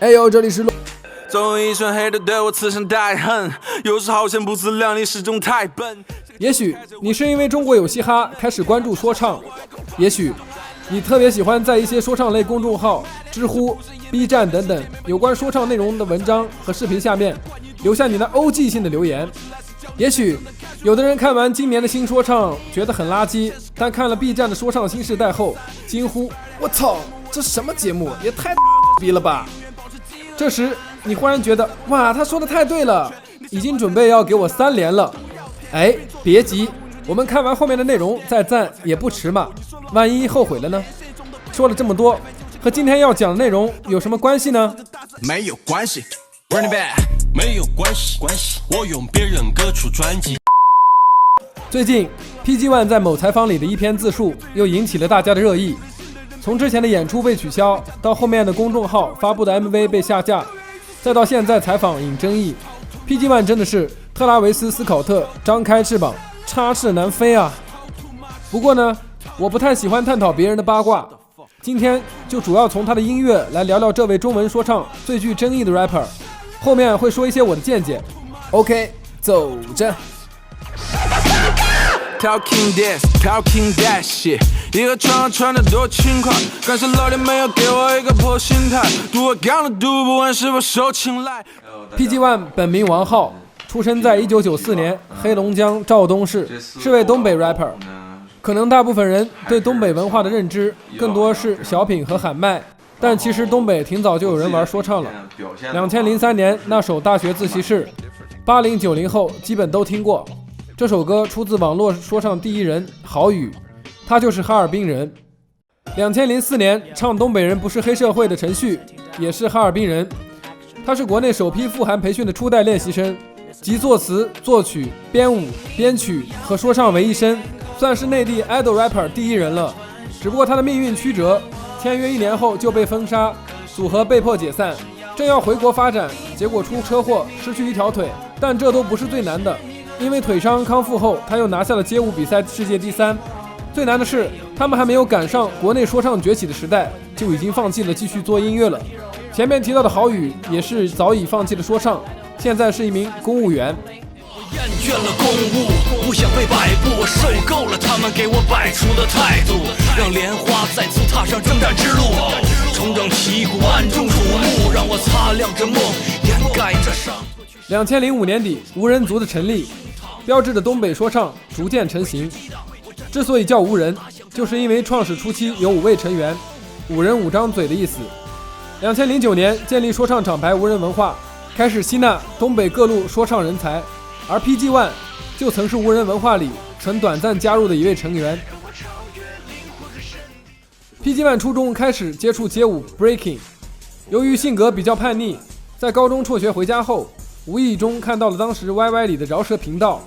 哎呦，这里是总有一双黑的对我刺伤太狠，有时好像不自量力，始终太笨。也许你是因为中国有嘻哈开始关注说唱，也许你特别喜欢在一些说唱类公众号、知乎、B 站等等有关说唱内容的文章和视频下面留下你的 OG 性的留言。也许有的人看完今年的新说唱觉得很垃圾，但看了 B 站的说唱新时代后惊呼我操，这什么节目，也太逼了吧。这时你忽然觉得哇，他说的太对了，已经准备要给我3连了。哎，别急，我们看完后面的内容再赞也不迟嘛，万一后悔了呢？说了这么多，和今天要讲的内容有什么关系呢？没有关系 Running back 没有关系，我用别人歌出专辑。最近 PG One 在某采访里的一篇自述又引起了大家的热议，从之前的演出被取消，到后面的公众号发布的 MV 被下架，再到现在采访引争议， PG One 真的是特拉维斯·斯考特张开翅膀插翅难飞啊。不过呢，我不太喜欢探讨别人的八卦，今天就主要从他的音乐来聊聊这位中文说唱最具争议的 rapper， 后面会说一些我的见解。 OK， 走着。Talking this, talking that shit， 一个穿得多轻快，感谢老天没有给我一个破心态，赌我刚的赌不完是否受青睐。 PG One 本名王浩，出生在1994年黑龙江肇东市，是位东北 rapper。 可能大部分人对东北文化的认知更多是小品和喊麦，但其实东北挺早就有人玩说唱了。2003年那首《大学自习室》，80、90后基本都听过。这首歌出自网络说唱第一人郝宇，他就是哈尔滨人。2004年唱东北人不是黑社会的陈旭也是哈尔滨人，他是国内首批富含培训的初代练习生，集作词、作曲、编舞、编曲和说唱为一身，算是内地 idol rapper 第一人了。只不过他的命运曲折，签约1年后就被封杀，组合被迫解散，正要回国发展，结果出车祸失去一条腿。但这都不是最难的，因为腿伤康复后他又拿下了街舞比赛世界第3。最难的是他们还没有赶上国内说唱崛起的时代，就已经放弃了继续做音乐了。前面提到的郝宇也是早已放弃了说唱，现在是一名公务员。我厌倦了公务，不想被摆布，我受够了他们给我摆出的态度，让莲花再次踏上征战之路，重整旗鼓，万众瞩目，让我擦亮着梦，掩盖着伤。2005年底，无人族的成立，标志着东北说唱逐渐成型。之所以叫无人，就是因为创始初期有5位成员，5人5张嘴的意思。2009年建立说唱厂牌无人文化，开始吸纳东北各路说唱人才，而 PG One 就曾是无人文化里曾短暂加入的一位成员。PG One 初中开始接触街舞 breaking， 由于性格比较叛逆，在高中辍学回家后，无意中看到了当时 YY 里的饶舌频道，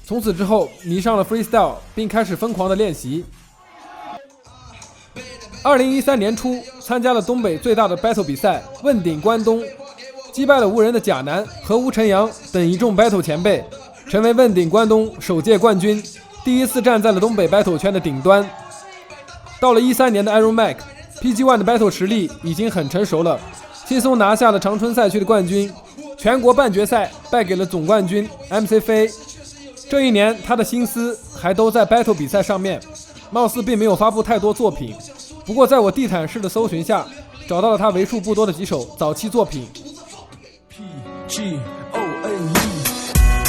从此之后迷上了 freestyle， 并开始疯狂的练习。2013年初参加了东北最大的 battle 比赛问鼎关东，击败了无人的贾南和吴晨阳等一众 battle 前辈，成为问鼎关东首届冠军，第一次站在了东北 battle 圈的顶端。到了13年的 Iron Mac， PG One 的 battle 实力已经很成熟了，轻松拿下了长春赛区的冠军，全国半决赛败给了总冠军 MC 飞。这一年他的心思还都在 battle 比赛上面，貌似并没有发布太多作品。不过在我地毯式的搜寻下，找到了他为数不多的几首早期作品。孤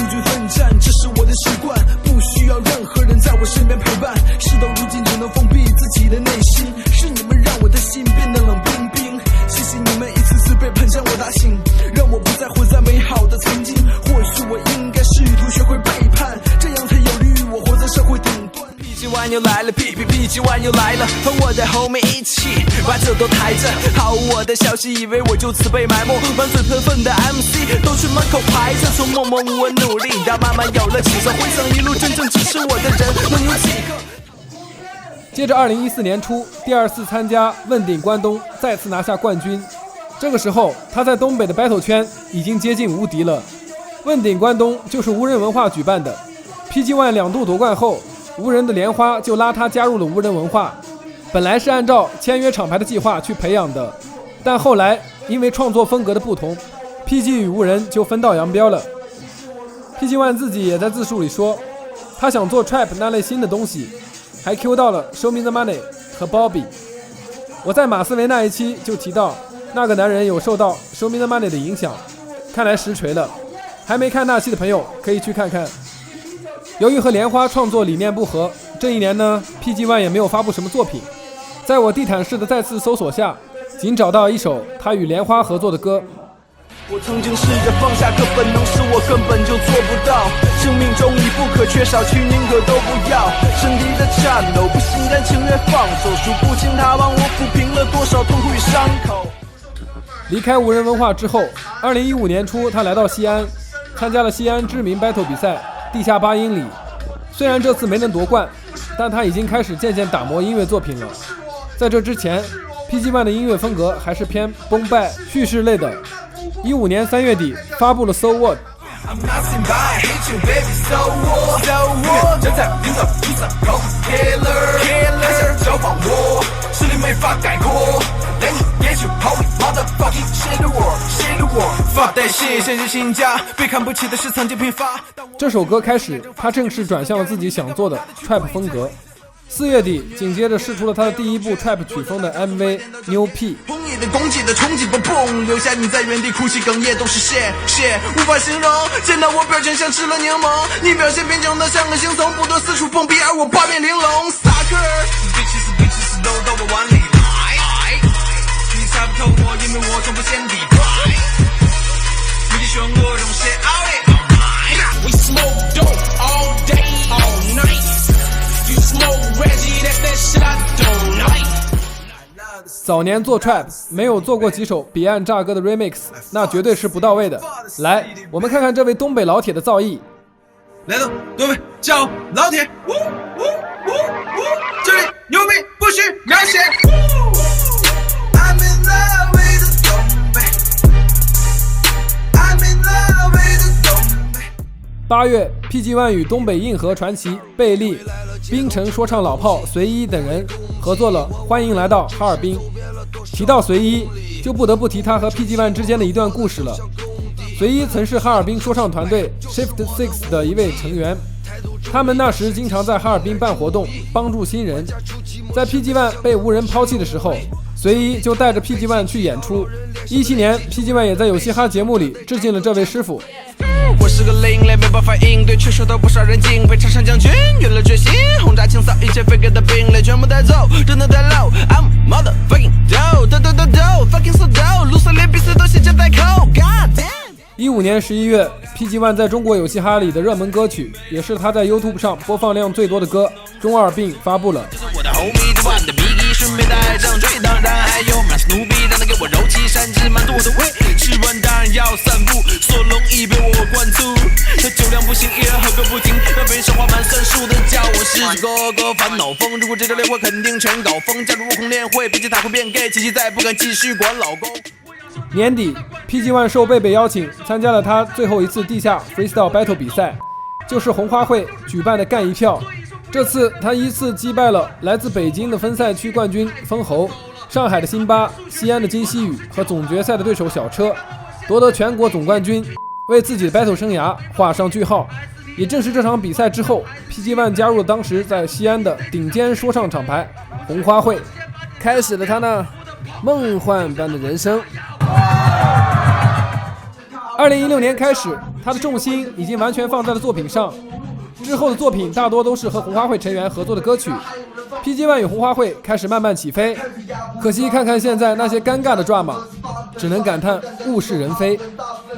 军奋战，这是我的习惯，不需要任何人在我身边陪伴。事到如今，只能封闭自己的内心，是你们让我的心变得冷冰冰。谢谢你们一次次背叛将我打醒，让我不再活在美好的曾经。或许我应该试图学会背叛，这样才有利于我活在社会顶端。PG One 又来了 ，PG One 又来了，和我在后面一起把这都抬着。毫无我的消息，以为我就此被埋没，满嘴喷粪的 MC 都去门口排着。从默默无闻努力，到慢慢有了起色，回想一路真正支持我的人能有几个？接着2014年初第2次参加问鼎关东，再次拿下冠军。这个时候他在东北的 battle 圈已经接近无敌了。问鼎关东就是无人文化举办的， PG One 2度夺冠后，无人的莲花就拉他加入了无人文化。本来是按照签约厂牌的计划去培养的，但后来因为创作风格的不同 ，PG 与无人就分道扬镳了。PG One 自己也在自述里说，他想做 trap 那类新的东西，还 Q 到了 Show Me the Money 和 Bobby。我在马思唯那一期就提到，那个男人有受到 Show Me the Money 的影响，看来实锤了。还没看那期的朋友可以去看看。由于和莲花创作理念不合，这一年呢 PG One 也没有发布什么作品。在我地毯式的再次搜索下，仅找到一首他与莲花合作的歌。我曾经试着放下个本能，是我根本就做不到。生命中已不可缺少，去宁可都不要。身体的颤抖，不心甘情愿放手，数不清它帮我抚平了多少痛苦与伤口。离开无人文化之后，2015年初他来到西安，参加了西安知名 battle 比赛地下8英里。虽然这次没能夺冠，但他已经开始渐渐打磨音乐作品了。在这之前 PG One 的音乐风格还是偏崩败叙事类的。15年3月底发布了 So What。 这首歌开始他正式转向了自己想做的 trap 风格。4月底紧接着释出了他的第一部 trap 曲风的 MV 牛屁。红叶的攻击的冲击不蹦，留下你在原地哭泣哽咽，都是血无法形容。见到我表情像吃了柠檬，你表现平静的像个星从不断四处碰壁，而我八面玲珑。萨克bitches 都到我碗里来，你猜不透我，因为我从不先底。你凶我容血 out it We smoke dope all day all night，You smoke Reggie, that's that shit I don't like。 早年做 trap 没有做过几首彼岸炸歌的 remix， 那绝对是不到位的。来，我们看看这位东北老铁的造诣。来到东北叫老铁，这里牛逼不许描写。I'm in love with 东北 I'm in love with 东北。8月 PG One 与东北硬核传奇贝利、冰城说唱老炮随一等人合作了《欢迎来到哈尔滨》。提到随一，就不得不提他和 PG One 之间的一段故事了。随一曾是哈尔滨说唱团队 Shift Six 的一位成员，他们那时经常在哈尔滨办活动，帮助新人。在 PG One 被无人抛弃的时候，随一就带着 PG One 去演出。17年 PG One 也在有嘻哈节目里致敬了这位师傅。我是个另类，没办法应对，却受到不少人敬佩。插上将军，有了决心，轰炸清扫一切 fake 的兵类，全部带走，真的太 low。I'm motherfucking dope，fucking so dope， 路上连彼此都写着带扣 ，God damn。15年11月 ，PG One 在中国有嘻哈里的热门歌曲，也是他在 YouTube 上播放量最多的歌《中二病》发布了。我的 homie 这碗的 Biggie 顺便带上追，当然还有 My Snoopy， 让他给我柔气善治，满足我的胃。吃完当然要散步，索隆已被我灌足。他酒量不行，一人喝个不停，那被生花满算数的叫我是个烦恼疯。如果这周练会肯定全搞疯，加入悟空练会，毕竟他会变 gay， 琪琪再不敢继续管老公。年底 ，PG One 受贝贝邀请参加了他最后一次地下 freestyle battle 比赛，就是红花会举办的干一票。这次他依次击败了来自北京的分赛区冠军封侯、上海的辛巴、西安的金希宇和总决赛的对手小车，夺得全国总冠军，为自己的 battle 生涯画上句号。也正是这场比赛之后 ，PG One 加入了当时在西安的顶尖说唱厂牌红花会，开始了他那梦幻般的人生。2016年开始，他的重心已经完全放在了作品上。之后的作品大多都是和红花会成员合作的歌曲。PG One 与红花会开始慢慢起飞，可惜看看现在那些尴尬的 drama， 只能感叹物是人非。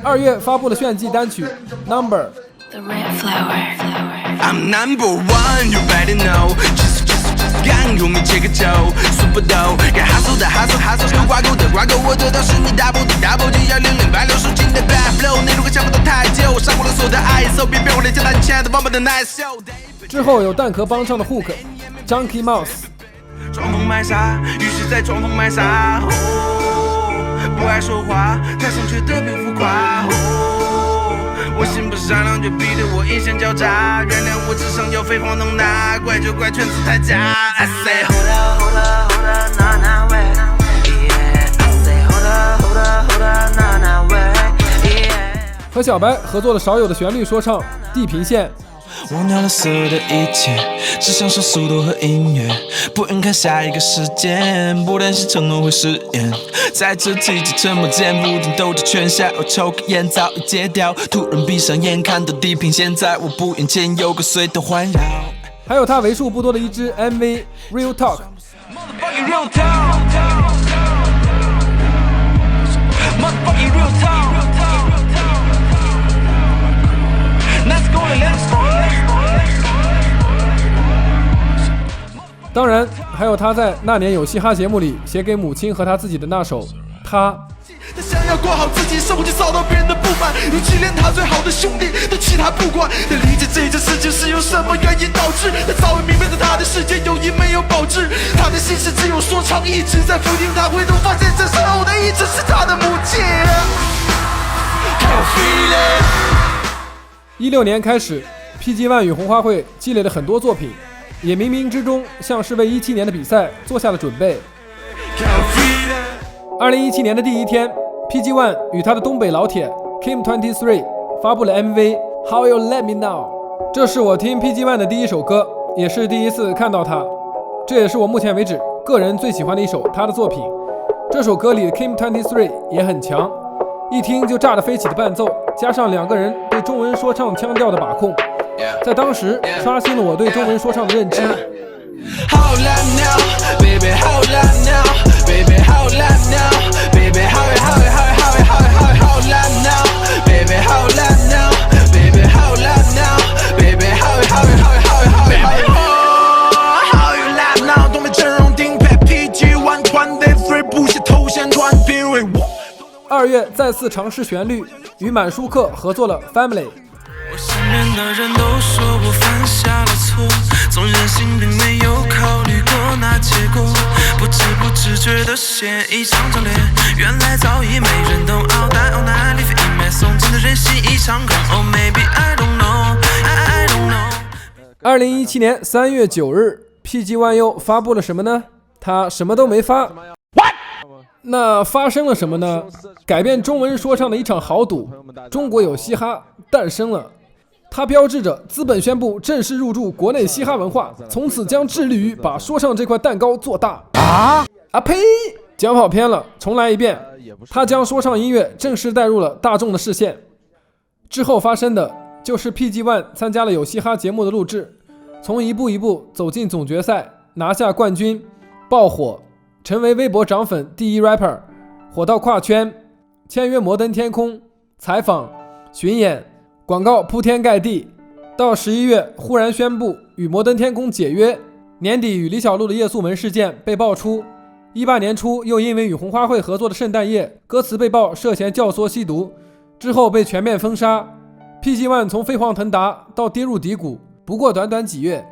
2月发布了炫技单曲 Number。The red flower。I'm number one, you better know。gang 用力切个球 ，super dope， 该哈手的哈手，哈手跟挂钩的挂钩，我得到是你 double 的 double， 就要00860斤的 bad flow， 内容和想法都太旧，上过了所有的 ISO， 别我连接到你亲爱的王八的 nice show。之后有蛋壳帮唱的 hook Junkie Mouse。装疯卖傻，于是在装疯卖傻，不爱说话，台上却特别浮夸。我心不善良，就逼得我印象交叉。原谅我智商有飞黄腾达，怪就怪圈子太假。I say hold up, hold up, hold up, nah nah way. Yeah, I say hold up, hold up, 和小白合作了少有的旋律说唱《地平线》。忘掉了所有的一切，只享受速度和音乐，不愿看下一个时间，不担心承诺会实现。在这寂寂沉默间，不停兜着圈下，我抽根烟早已戒掉，突然闭上眼看到地平线在我不眼前有个隧道环绕。还有他为数不多的一支 MV Real Talk。当然还有他在那年有嘻哈节目里写给母亲和他自己的那首他想要过好自己生活，就遭到别人的不满，如今连他最好的兄弟都弃他不管。他理解这件事情是由什么原因导致，他早已明白在他的世界友谊没有保质，他的心事只有说唱一直在否定他，回头发现这时候的一直是他的母亲。16年开始 PG One 与红花会积累了很多作品，也冥冥之中像是为17年的比赛做下了准备。2017年的第一天 PG One 与他的东北老铁 Kim23 发布了 MV How You Let Me Know， 这是我听 PG One 的第一首歌，也是第一次看到他，这也是我目前为止个人最喜欢的一首他的作品。这首歌里的 Kim23 也很强，一听就炸得飞起的伴奏，加上两个人对中文说唱腔调的把控，在当时刷新了我对中文说唱的认知。Hold up now, baby, hold up now, baby, hold up now, baby, hold up now, baby, hold up now, baby, hold up now, baby, hold you up now， 东北阵容顶配 PG One 团队 free 不屑头衔团，因为我2月再次尝试旋律，与满舒克合作了 Family。我身边的人都说我犯下了错，总任性并没有考虑过那结果，不知不觉的血一场场烈，原来早已没人懂。傲淡傲难离非一脉送进的人心一场空。Oh maybe I don't know, I don't know。 2017年3月9日 PG One U 发布了什么呢？他什么都没发。那发生了什么呢？改变中文说唱的一场豪赌，中国有嘻哈诞生了。它标志着资本宣布正式入驻国内嘻哈文化，从此将致力于把说唱这块蛋糕做大。呸！讲跑偏了，重来一遍。它将说唱音乐正式带入了大众的视线。之后发生的就是 PG One 参加了有嘻哈节目的录制，从一步一步走进总决赛，拿下冠军，爆火，成为微博涨粉第一 rapper， 火到跨圈，签约摩登天空，采访、巡演。广告铺天盖地，到11月忽然宣布与摩登天空解约，年底与李小璐的夜宿门事件被爆出，18年初又因为与红花会合作的圣诞夜歌词被曝涉嫌教唆吸毒，之后被全面封杀。 PG One 从飞黄腾达到跌入低谷，不过短短几月，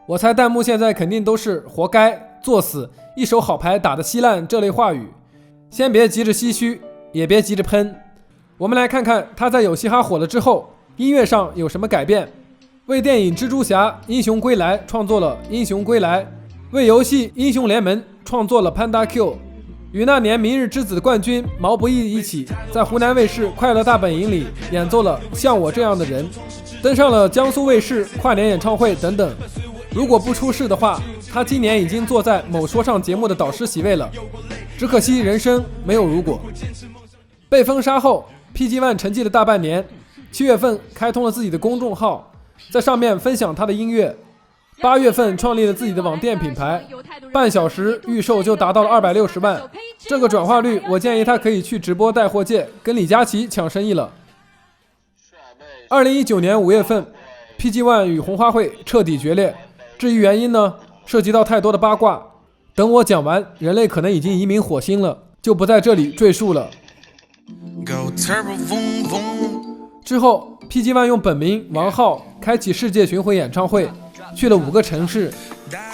我猜弹幕现在肯定都是活该、作死、一手好牌打得稀烂这类话语，先别急着唏嘘，也别急着喷，我们来看看他在有嘻哈火了之后音乐上有什么改变。为电影《蜘蛛侠：英雄归来》创作了《英雄归来》，为游戏《英雄联盟》创作了《Panda Q》，与那年《明日之子》的冠军毛不易一起，在湖南卫视《快乐大本营》里演奏了《像我这样的人》，登上了江苏卫视跨年演唱会等等。如果不出事的话，他今年已经坐在某说唱节目的导师席位了。只可惜人生没有如果。被封杀后 ，PG One 沉寂了大半年。7月份开通了自己的公众号，在上面分享他的音乐。8月份创立了自己的网店品牌，半小时预售就达到了260万，这个转化率，我建议他可以去直播带货界跟李佳琦抢生意了。2019年5月份 ，PG One 与红花会彻底决裂。至于原因呢，涉及到太多的八卦，等我讲完，人类可能已经移民火星了，就不在这里赘述了。之后 PG One 用本名王浩开启世界巡回演唱会，去了5个城市。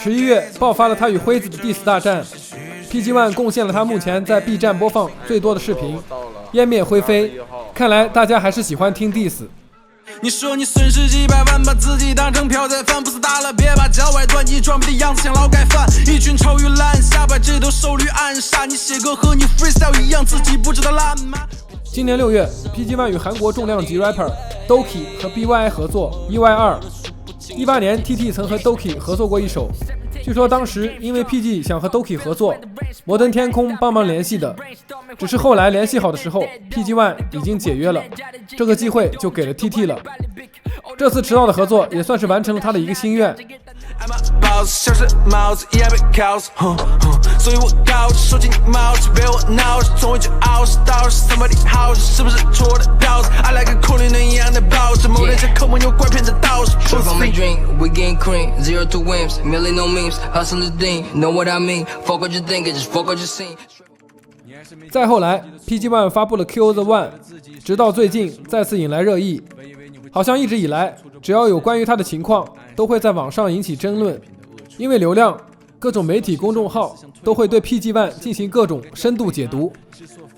11月爆发了他与辉子的 diss 大战， PG One 贡献了他目前在 B 站播放最多的视频，湮灭灰飞。看来大家还是喜欢听 diss。你说你损失几百万，把自己当成朴宰范，不是大了别把脚崴断，你装逼的样子像劳改犯，一群臭鱼烂虾把这都手捋暗杀，你写歌和你 freestyle 一样，自己不知道烂吗？今年6月 ，PG One 与韩国重量级 rapper Doki 和 BY 合作 EY2。18年 ，TT 曾和 Doki 合作过一首。据说当时因为 PG 想和 Doki 合作，摩登天空帮忙联系的，只是后来联系好的时候 ，PG One 已经解约了，这个机会就给了 TT 了。这次迟到的合作也算是完成了他的一个心愿。像是帽子一样被铐死，所以我高手进帽子被我挠死，从未就傲视到是 somebody house， 是不是错的刀子 ？I like a calling 一样的包子，某人家抠门又拐骗着道士。Straight from the drink, we getting cream, 0 to wins, million no memes, hustle the thing, know what I mean? Fuck what you think, just fuck what you seen. 再后来 ，PG One 发布了 Kill the One， 直到最近再次引来热议。好像一直以来，只要有关于他的情况，都会在网上引起争论，因为流量，各种媒体公众号都会对 PG One 进行各种深度解读。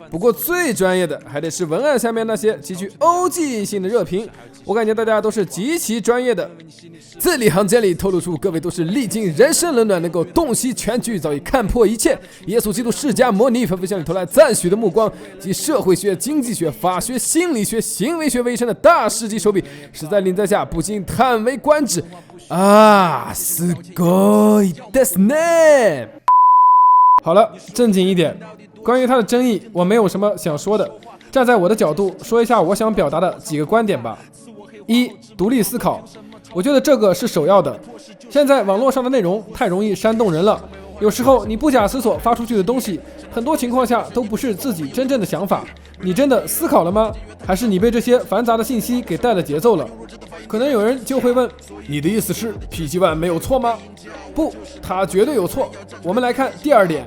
不过最专业的还得是文案下面那些极具 OG 性的热评，我感觉大家都是极其专业的。字里行间里透露出各位都是历经人生冷暖，能够洞悉全局，早已看破一切。耶稣基督释迦牟尼纷纷向你投来赞许的目光，集社会学、经济学、法学、心理学、行为学为一身的大师级手笔，实在令在下不禁叹为观止啊！すごいですね。好了，正经一点。关于他的争议，我没有什么想说的。站在我的角度说一下我想表达的几个观点吧。一、独立思考，我觉得这个是首要的。现在网络上的内容太容易煽动人了，有时候你不假思索发出去的东西，很多情况下都不是自己真正的想法。你真的思考了吗？还是你被这些繁杂的信息给带了节奏了？可能有人就会问，你的意思是 PG One 没有错吗？不，他绝对有错。我们来看第二点。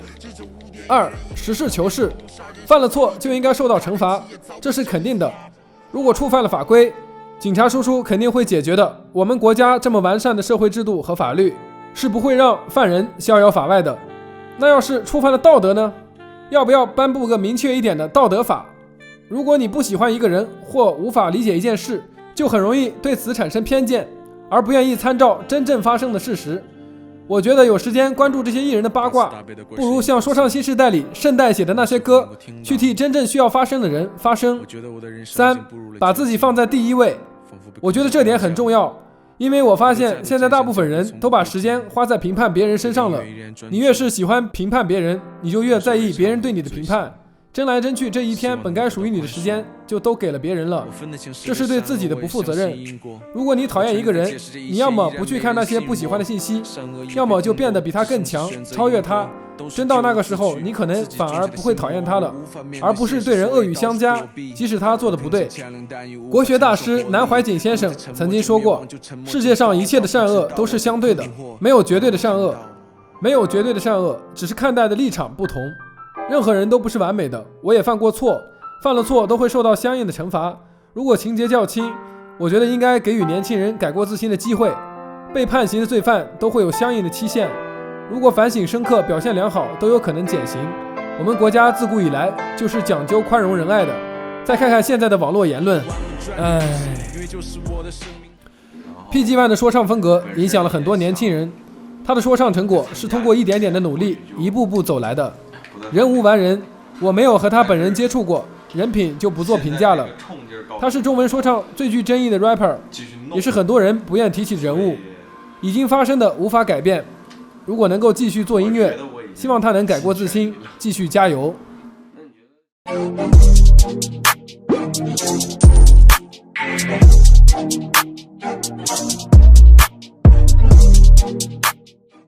2. 实事求是，犯了错就应该受到惩罚，这是肯定的。如果触犯了法规，警察叔叔肯定会解决的。我们国家这么完善的社会制度和法律，是不会让犯人逍遥法外的。那要是触犯了道德呢？要不要颁布个明确一点的道德法？如果你不喜欢一个人或无法理解一件事，就很容易对此产生偏见，而不愿意参照真正发生的事实。我觉得有时间关注这些艺人的八卦，不如像说唱新时代里圣代写的那些歌，去替真正需要发声的人发声。3. 把自己放在第一位，我觉得这点很重要，因为我发现现在大部分人都把时间花在评判别人身上了。你越是喜欢评判别人，你就越在意别人对你的评判。争来争去，这一天本该属于你的时间就都给了别人了，这是对自己的不负责任。如果你讨厌一个人，你要么不去看那些不喜欢的信息，要么就变得比他更强，超越他。真到那个时候，你可能反而不会讨厌他了，而不是对人恶语相加，即使他做的不对。国学大师南怀瑾先生曾经说过，世界上一切的善恶都是相对的，没有绝对的善恶，没有绝对的善恶，只是看待的立场不同。任何人都不是完美的，我也犯过错，犯了错都会受到相应的惩罚。如果情节较轻，我觉得应该给予年轻人改过自新的机会。被判刑的罪犯都会有相应的期限，如果反省深刻、表现良好，都有可能减刑。我们国家自古以来就是讲究宽容仁爱的。再看看现在的网络言论，PG One 的说唱风格影响了很多年轻人，他的说唱成果是通过一点点的努力，一步步走来的。人无完人，我没有和他本人接触过，人品就不做评价了。他是中文说唱最具争议的 rapper， 也是很多人不愿提起的人物。已经发生的无法改变，如果能够继续做音乐，希望他能改过自新，继续加油。